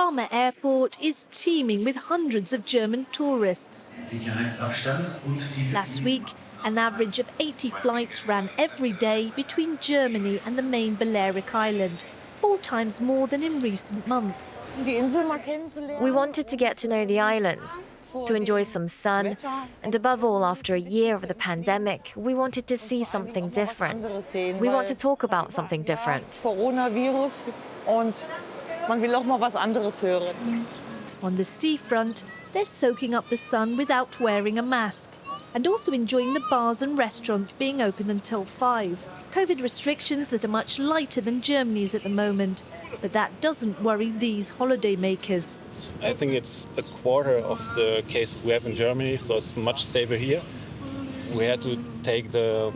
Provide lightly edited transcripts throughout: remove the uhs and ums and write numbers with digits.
Palma Airport is teeming with hundreds of German tourists. Last week, an average of 80 flights ran every day between Germany and the main Balearic Island, 4 times more than in recent months. We wanted to get to know the islands, to enjoy some sun, and above all, after a year of the pandemic, we wanted to see something different. We want to talk about something different. On the seafront, they're soaking up the sun without wearing a mask, and also enjoying the bars and restaurants being open until 5. COVID restrictions that are much lighter than Germany's at the moment. But that doesn't worry these holidaymakers. I think it's a quarter of the cases we have in Germany, so it's much safer here. We had to take the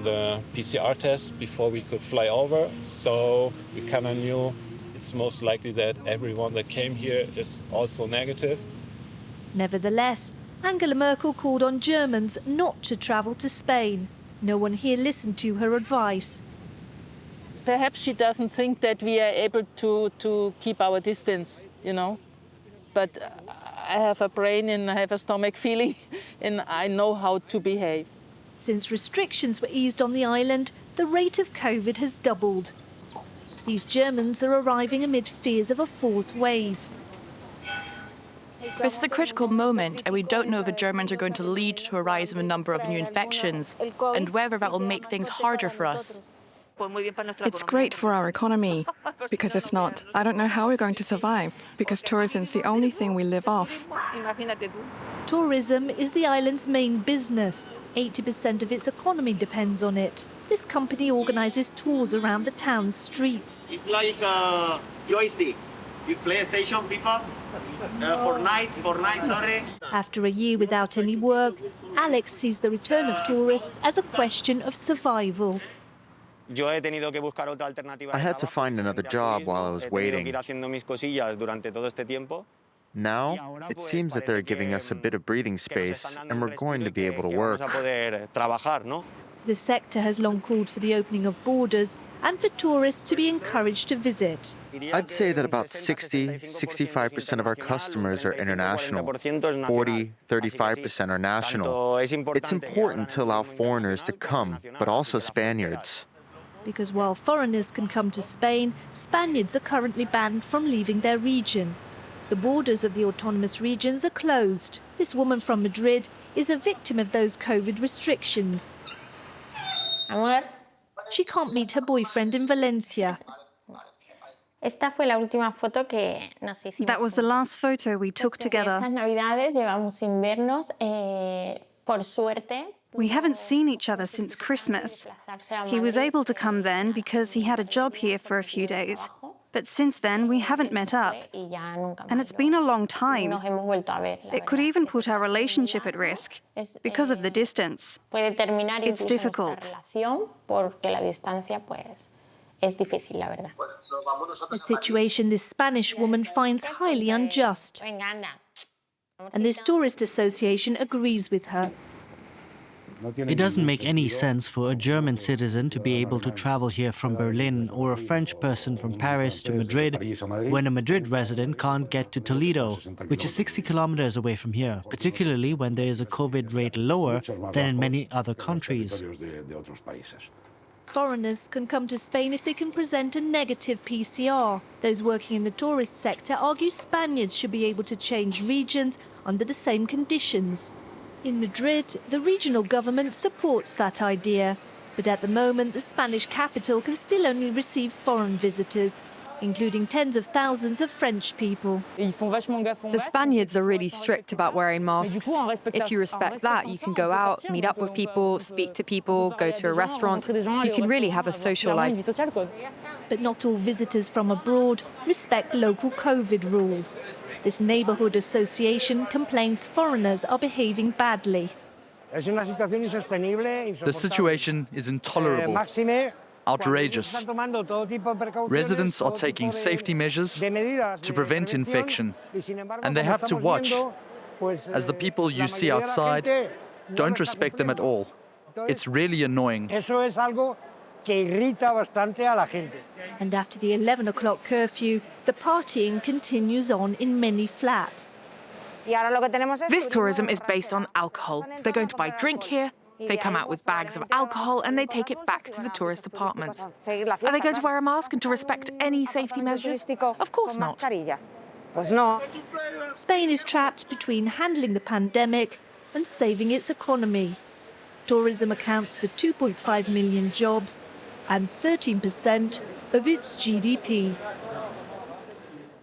PCR test before we could fly over, so we kind of knew it's most likely that everyone that came here is also negative. Nevertheless, Angela Merkel called on Germans not to travel to Spain. No one here listened to her advice. Perhaps she doesn't think that we are able to keep our distance, you know. But I have a brain and I have a stomach feeling and I know how to behave. Since restrictions were eased on the island, the rate of COVID has doubled. These Germans are arriving amid fears of a 4th wave. This is a critical moment, and we don't know if the Germans are going to lead to a rise in the number of new infections and whether that will make things harder for us. It's great for our economy, because if not, I don't know how we're going to survive, because tourism's the only thing we live off. Tourism is the island's main business. 80% of its economy depends on it. This company organises tours around the town's streets. It's like joystick. You play PlayStation, FIFA, Fortnite, sorry. After a year without any work, Alex sees the return of tourists as a question of survival. I had to find another job while I was waiting. Now, it seems that they're giving us a bit of breathing space, and we're going to be able to work. The sector has long called for the opening of borders and for tourists to be encouraged to visit. I'd say that about 65% of our customers are international, 35% are national. It's important to allow foreigners to come, but also Spaniards. Because while foreigners can come to Spain, Spaniards are currently banned from leaving their region. The borders of the autonomous regions are closed. This woman from Madrid is a victim of those COVID restrictions. She can't meet her boyfriend in Valencia. That was the last photo we took together. We haven't seen each other since Christmas. He was able to come then because he had a job here for a few days. But since then, we haven't met up. And it's been a long time. It could even put our relationship at risk because of the distance. It's difficult. A situation this Spanish woman finds highly unjust. And this tourist association agrees with her. It doesn't make any sense for a German citizen to be able to travel here from Berlin or a French person from Paris to Madrid when a Madrid resident can't get to Toledo, which is 60 kilometers away from here, particularly when there is a COVID rate lower than in many other countries. Foreigners can come to Spain if they can present a negative PCR. Those working in the tourist sector argue Spaniards should be able to change regions under the same conditions. In Madrid, the regional government supports that idea. But at the moment, the Spanish capital can still only receive foreign visitors, including tens of thousands of French people. The Spaniards are really strict about wearing masks. If you respect that, you can go out, meet up with people, speak to people, go to a restaurant. You can really have a social life. But not all visitors from abroad respect local COVID rules. This neighbourhood association complains foreigners are behaving badly. The situation is intolerable, outrageous. Residents are taking safety measures to prevent infection, and they have to watch, as the people you see outside don't respect them at all. It's really annoying. And after the 11 o'clock curfew, the partying continues on in many flats. This tourism is based on alcohol. They're going to buy drink here, they come out with bags of alcohol and they take it back to the tourist apartments. Are they going to wear a mask and to respect any safety measures? Of course not. Spain is trapped between handling the pandemic and saving its economy. Tourism accounts for 2.5 million jobs and 13% of its GDP.